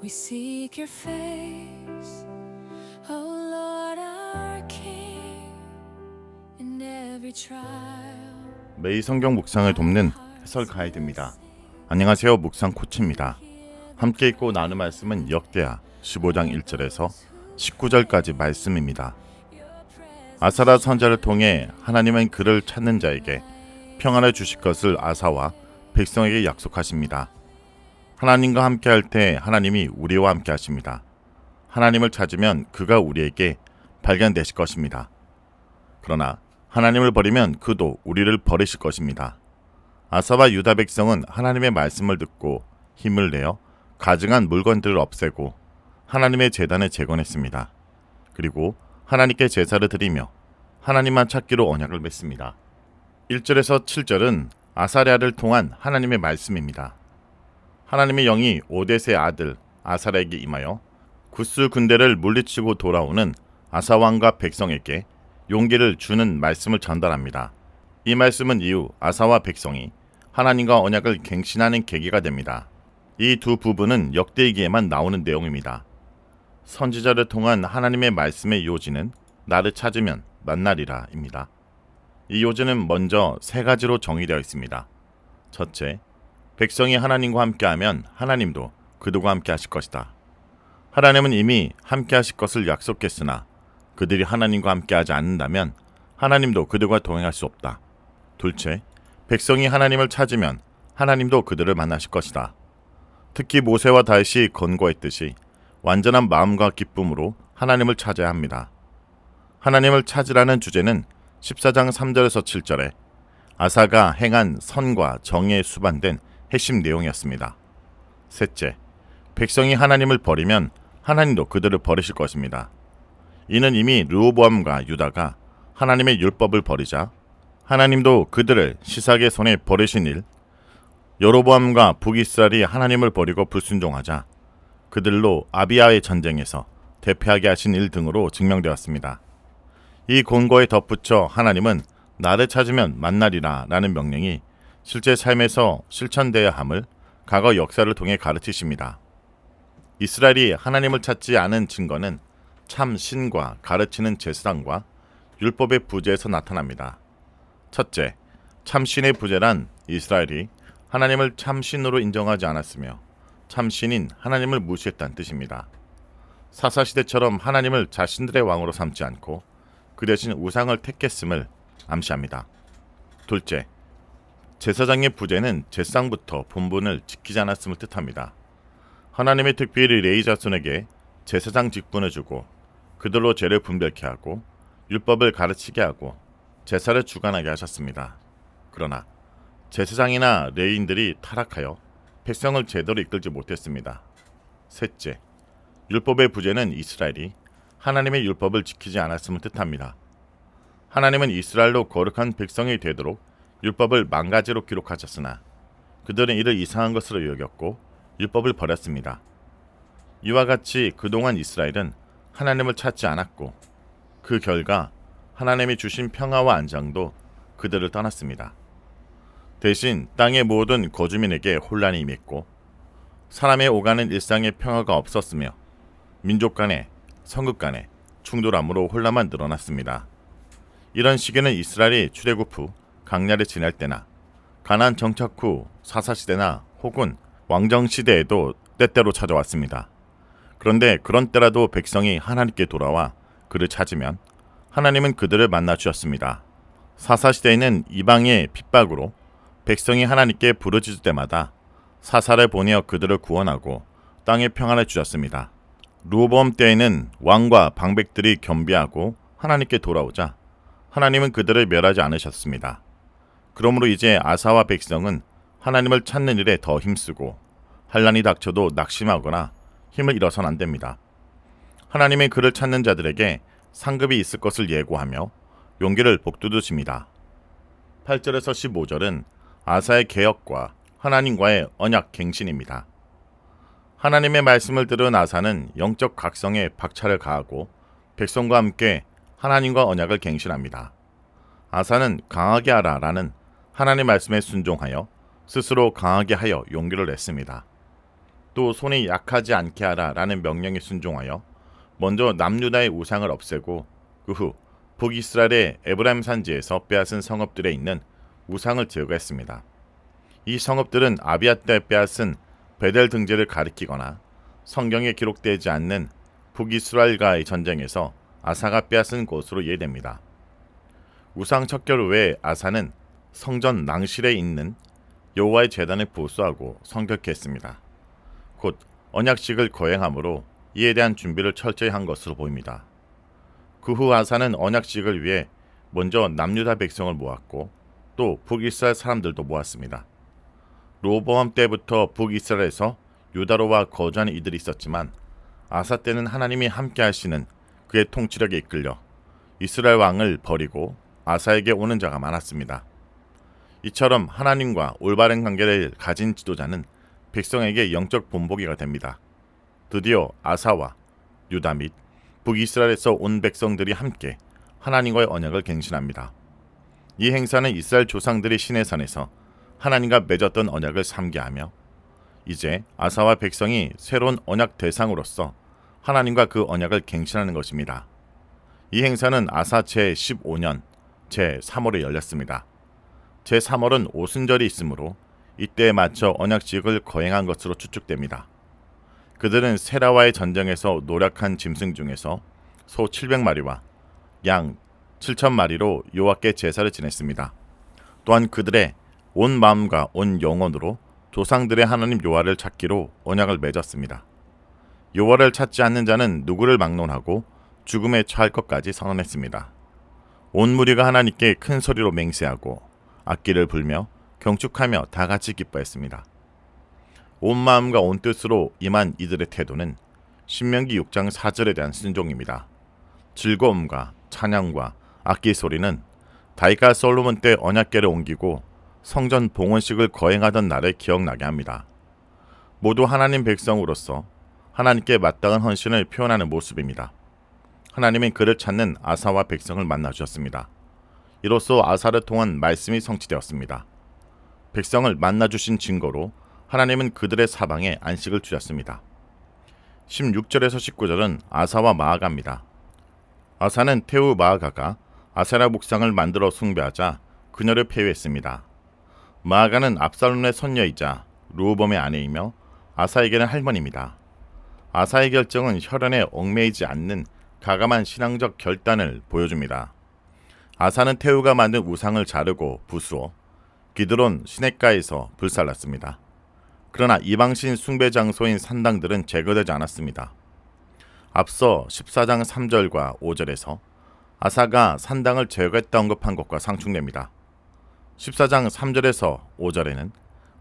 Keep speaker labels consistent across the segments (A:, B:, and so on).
A: We seek your face, O Lord our King, in every trial.
B: 매일 성경 묵상을 돕는 해설 가이드입니다. 안녕하세요, 묵상 코치입니다. 함께 읽고 나눌 말씀은 역대하 15장 1절에서 19절까지 말씀입니다. 아사라 선자를 통해 하나님은 그를 찾는 자에게 평안을 주실 것을 아사와 백성에게 약속하십니다. 하나님과 함께할 때 하나님이 우리와 함께 하십니다. 하나님을 찾으면 그가 우리에게 발견되실 것입니다. 그러나 하나님을 버리면 그도 우리를 버리실 것입니다. 아사와 유다 백성은 하나님의 말씀을 듣고 힘을 내어 가증한 물건들을 없애고 하나님의 제단을 재건했습니다. 그리고 하나님께 제사를 드리며 하나님만 찾기로 언약을 맺습니다. 1절에서 7절은 아사랴를 통한 하나님의 말씀입니다. 하나님의 영이 오뎃의 아들 아사랴에게 임하여 구스 군대를 물리치고 돌아오는 아사 왕과 백성에게 용기를 주는 말씀을 전달합니다. 이 말씀은 이후 아사와 백성이 하나님과 언약을 갱신하는 계기가 됩니다. 이 두 부분은 역대기에만 나오는 내용입니다. 선지자를 통한 하나님의 말씀의 요지는 나를 찾으면 만나리라 입니다. 이 요지는 먼저 세 가지로 정의되어 있습니다. 첫째, 백성이 하나님과 함께하면 하나님도 그들과 함께 하실 것이다. 하나님은 이미 함께 하실 것을 약속했으나 그들이 하나님과 함께하지 않는다면 하나님도 그들과 동행할 수 없다. 둘째, 백성이 하나님을 찾으면 하나님도 그들을 만나실 것이다. 특히 모세와 다윗이 권고했듯이 완전한 마음과 기쁨으로 하나님을 찾아야 합니다. 하나님을 찾으라는 주제는 14장 3절에서 7절에 아사가 행한 선과 정의에 수반된 핵심 내용이었습니다. 셋째, 백성이 하나님을 버리면 하나님도 그들을 버리실 것입니다. 이는 이미 르호보암과 유다가 하나님의 율법을 버리자 하나님도 그들을 시삭의 손에 버리신 일, 여로보암과 북이스라엘이 하나님을 버리고 불순종하자 그들로 아비야의 전쟁에서 대패하게 하신 일 등으로 증명되었습니다. 이 권고에 덧붙여 하나님은 나를 찾으면 만나리라 라는 명령이 실제 삶에서 실천되어야 함을 과거 역사를 통해 가르치십니다. 이스라엘이 하나님을 찾지 않은 증거는 참 신과 가르치는 제사장과 율법의 부재에서 나타납니다. 첫째, 참신의 부재란 이스라엘이 하나님을 참신으로 인정하지 않았으며 참신인 하나님을 무시했다는 뜻입니다. 사사시대처럼 하나님을 자신들의 왕으로 삼지 않고 그 대신 우상을 택했음을 암시합니다. 둘째, 제사장의 부재는 제사장부터 본분을 지키지 않았음을 뜻합니다. 하나님의 특별히 레위 자손에게 제사장 직분을 주고 그들로 죄를 분별케 하고 율법을 가르치게 하고 제사를 주관하게 하셨습니다. 그러나 제사장이나 레위인들이 타락하여 백성을 제대로 이끌지 못했습니다. 셋째, 율법의 부재는 이스라엘이 하나님의 율법을 지키지 않았음을 뜻합니다. 하나님은 이스라엘로 거룩한 백성이 되도록 율법을 만가지로 기록하셨으나 그들은 이를 이상한 것으로 여겼고 율법을 버렸습니다. 이와 같이 그동안 이스라엘은 하나님을 찾지 않았고 그 결과 하나님이 주신 평화와 안정도 그들을 떠났습니다. 대신 땅의 모든 거주민에게 혼란이 임했고 사람의 오가는 일상의 평화가 없었으며 민족 간에 성국 간에 충돌함으로 혼란만 늘어났습니다. 이런 시기는 이스라엘이 출애굽 후 광야를 지날 때나 가나안 정착 후 사사시대나 혹은 왕정시대에도 때때로 찾아왔습니다. 그런데 그런 때라도 백성이 하나님께 돌아와 그를 찾으면 하나님은 그들을 만나 주셨습니다. 사사시대에는 이방의 핍박으로 백성이 하나님께 부르짖을 때마다 사사를 보내어 그들을 구원하고 땅의 평안을 주셨습니다. 르호보암 때에는 왕과 방백들이 겸비하고 하나님께 돌아오자 하나님은 그들을 멸하지 않으셨습니다. 그러므로 이제 아사와 백성은 하나님을 찾는 일에 더 힘쓰고 환난이 닥쳐도 낙심하거나 힘을 잃어서는 안 됩니다. 하나님은 그를 찾는 자들에게 상급이 있을 것을 예고하며 용기를 북돋우십니다. 8절에서 15절은 아사의 개혁과 하나님과의 언약 갱신입니다. 하나님의 말씀을 들은 아사는 영적 각성에 박차를 가하고 백성과 함께 하나님과 언약을 갱신합니다. 아사는 강하게 하라 라는 하나님의 말씀에 순종하여 스스로 강하게 하여 용기를 냈습니다. 또 손이 약하지 않게 하라라는 명령에 순종하여 먼저 남유다의 우상을 없애고 그 후 북이스라엘의 에브라임 산지에서 빼앗은 성읍들에 있는 우상을 제거했습니다. 이 성읍들은 아비야 때 빼앗은 베델 등지를 가리키거나 성경에 기록되지 않는 북이스라엘과의 전쟁에서 아사가 빼앗은 곳으로 이해됩니다. 우상 척결 후에 아사는 성전 낭실에 있는 여호와의 제단을 보수하고 성결케 했습니다. 곧 언약식을 거행함으로 이에 대한 준비를 철저히 한 것으로 보입니다. 그 후 아사는 언약식을 위해 먼저 남유다 백성을 모았고 또 북이스라엘 사람들도 모았습니다. 로보암 때부터 북이스라엘에서 유다로와 거주하는 이들이 있었지만 아사 때는 하나님이 함께 하시는 그의 통치력에 이끌려 이스라엘 왕을 버리고 아사에게 오는 자가 많았습니다. 이처럼 하나님과 올바른 관계를 가진 지도자는 백성에게 영적 본보기가 됩니다. 드디어 아사와 유다 및 북이스라엘에서 온 백성들이 함께 하나님과의 언약을 갱신합니다. 이 행사는 이스라엘 조상들이 시내산에서 하나님과 맺었던 언약을 삼게하며 이제 아사와 백성이 새로운 언약 대상으로서 하나님과 그 언약을 갱신하는 것입니다. 이 행사는 아사 제15년 제3월에 열렸습니다. 제3월은 오순절이 있으므로 이때에 맞춰 언약식을 거행한 것으로 추측됩니다. 그들은 세라와의 전쟁에서 노력한 짐승 중에서 소 700마리와 양 7,000마리로 여호와께 제사를 지냈습니다. 또한 그들의 온 마음과 온 영혼으로 조상들의 하나님 여호와를 찾기로 언약을 맺었습니다. 여호와를 찾지 않는 자는 누구를 막론하고 죽음에 처할 것까지 선언했습니다. 온 무리가 하나님께 큰 소리로 맹세하고 악기를 불며 경축하며 다 같이 기뻐했습니다. 온 마음과 온 뜻으로 임한 이들의 태도는 신명기 6장 4절에 대한 순종입니다. 즐거움과 찬양과 악기 소리는 다윗과 솔로몬 때 언약궤를 옮기고 성전 봉헌식을 거행하던 날을 기억나게 합니다. 모두 하나님 백성으로서 하나님께 마땅한 헌신을 표현하는 모습입니다. 하나님은 그를 찾는 아사와 백성을 만나주셨습니다. 이로써 아사를 통한 말씀이 성취되었습니다. 백성을 만나주신 증거로 하나님은 그들의 사방에 안식을 주셨습니다. 16절에서 19절은 아사와 마아가입니다. 아사는 태우 마아가가 아세라 목상을 만들어 숭배하자 그녀를 폐위했습니다. 마아가는 압살롬의 손녀이자 르호봄의 아내이며 아사에게는 할머니입니다. 아사의 결정은 혈연에 얽매이지 않는 가감한 신앙적 결단을 보여줍니다. 아사는 태우가 만든 우상을 자르고 부수어 기드론 시냇가에서 불살랐습니다. 그러나 이방신 숭배 장소인 산당들은 제거되지 않았습니다. 앞서 14장 3절과 5절에서 아사가 산당을 제거했다 언급한 것과 상충됩니다. 14장 3절에서 5절에는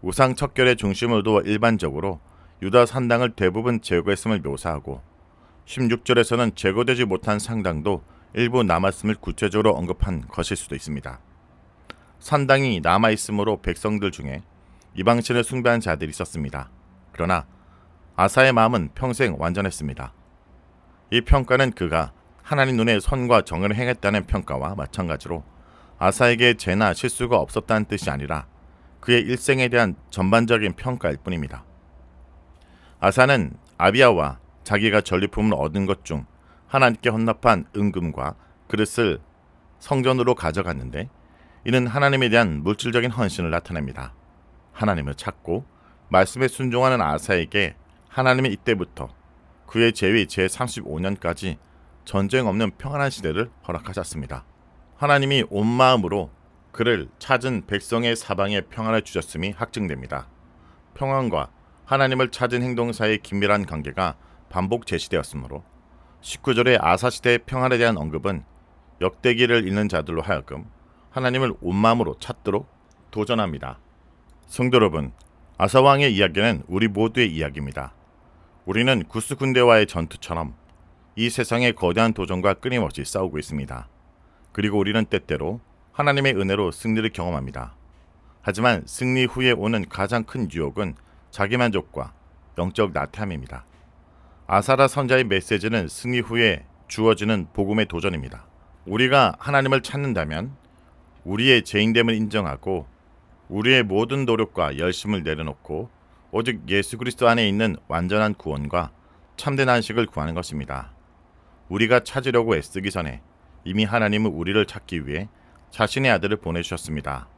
B: 우상 척결의 중심을 두어 일반적으로 유다 산당을 대부분 제거했음을 묘사하고 16절에서는 제거되지 못한 산당도 일부 남았음을 구체적으로 언급한 것일 수도 있습니다. 산당이 남아있으므로 백성들 중에 이방신을 숭배한 자들이 있었습니다. 그러나 아사의 마음은 평생 완전했습니다. 이 평가는 그가 하나님 눈에 선과 정의를 행했다는 평가와 마찬가지로 아사에게 죄나 실수가 없었다는 뜻이 아니라 그의 일생에 대한 전반적인 평가일 뿐입니다. 아사는 아비야와 자기가 전리품을 얻은 것 중 하나님께 헌납한 은금과 그릇을 성전으로 가져갔는데 이는 하나님에 대한 물질적인 헌신을 나타냅니다. 하나님을 찾고 말씀에 순종하는 아사에게 하나님은 이때부터 그의 재위 제35년까지 전쟁 없는 평안한 시대를 허락하셨습니다. 하나님이 온 마음으로 그를 찾은 백성의 사방에 평안을 주셨음이 확증됩니다. 평안과 하나님을 찾은 행동 사이의 긴밀한 관계가 반복 제시되었으므로 19절의 아사시대의 평안에 대한 언급은 역대기를 읽는 자들로 하여금 하나님을 온 마음으로 찾도록 도전합니다. 성도 여러분, 아사왕의 이야기는 우리 모두의 이야기입니다. 우리는 구스 군대와의 전투처럼 이 세상의 거대한 도전과 끊임없이 싸우고 있습니다. 그리고 우리는 때때로 하나님의 은혜로 승리를 경험합니다. 하지만 승리 후에 오는 가장 큰 유혹은 자기만족과 영적 나태함입니다. 아사라 선자의 메시지는 승리 후에 주어지는 복음의 도전입니다. 우리가 하나님을 찾는다면 우리의 죄인됨을 인정하고 우리의 모든 노력과 열심을 내려놓고 오직 예수 그리스도 안에 있는 완전한 구원과 참된 안식을 구하는 것입니다. 우리가 찾으려고 애쓰기 전에 이미 하나님은 우리를 찾기 위해 자신의 아들을 보내주셨습니다.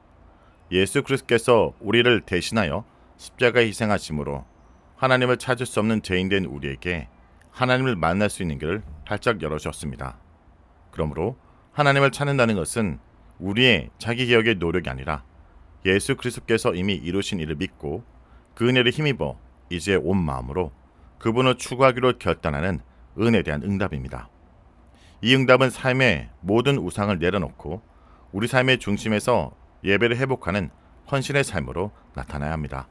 B: 예수 그리스도께서 우리를 대신하여 십자가에 희생하심으로 하나님을 찾을 수 없는 죄인된 우리에게 하나님을 만날 수 있는 길을 활짝 열어주었습니다. 그러므로 하나님을 찾는다는 것은 우리의 자기 개혁의 노력이 아니라 예수 그리스도께서 이미 이루신 일을 믿고 그 은혜를 힘입어 이제 온 마음으로 그분을 추구하기로 결단하는 은혜에 대한 응답입니다. 이 응답은 삶의 모든 우상을 내려놓고 우리 삶의 중심에서 예배를 회복하는 헌신의 삶으로 나타나야 합니다.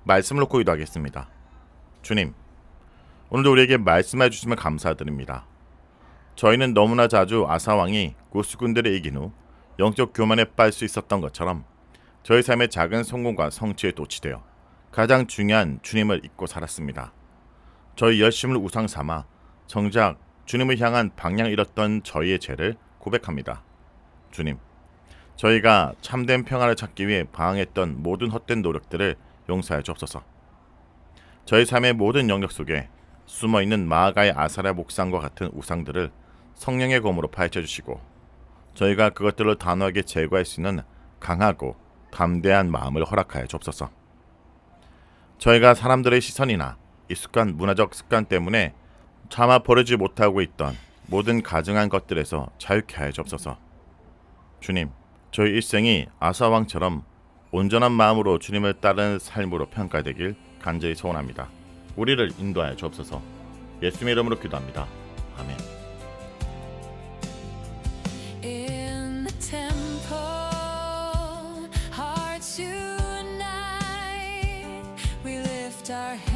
B: 말씀을 놓고 기도하겠습니다. 주님, 오늘도 우리에게 말씀해 주시면 감사드립니다. 저희는 너무나 자주 아사왕이 고수군들을 이긴 후 영적 교만에 빠질 수 있었던 것처럼 저희 삶의 작은 성공과 성취에 도취되어 가장 중요한 주님을 잊고 살았습니다. 저희 열심을 우상 삼아 정작 주님을 향한 방향을 잃었던 저희의 죄를 고백합니다. 주님, 저희가 참된 평화를 찾기 위해 방황했던 모든 헛된 노력들을 용서하여 주옵소서. 저희 삶의 모든 영역 속에 숨어있는 마아가의 아사랴 목상과 같은 우상들을 성령의 검으로 파헤쳐 주시고 저희가 그것들을 단호하게 제거할 수 있는 강하고 담대한 마음을 허락하여 주옵소서. 저희가 사람들의 시선이나 익숙한 문화적 습관 때문에 차마 버리지 못하고 있던 모든 가증한 것들에서 자유케 하여 주옵소서. 주님, 저희 일생이 아사왕처럼 온전한 마음으로 주님을 따르는 삶으로 평가되길 간절히 소원합니다. 우리를 인도하여 주옵소서. 예수님의 이름으로 기도합니다. 아멘.
A: In the temple, hearts unite, we lift our hands.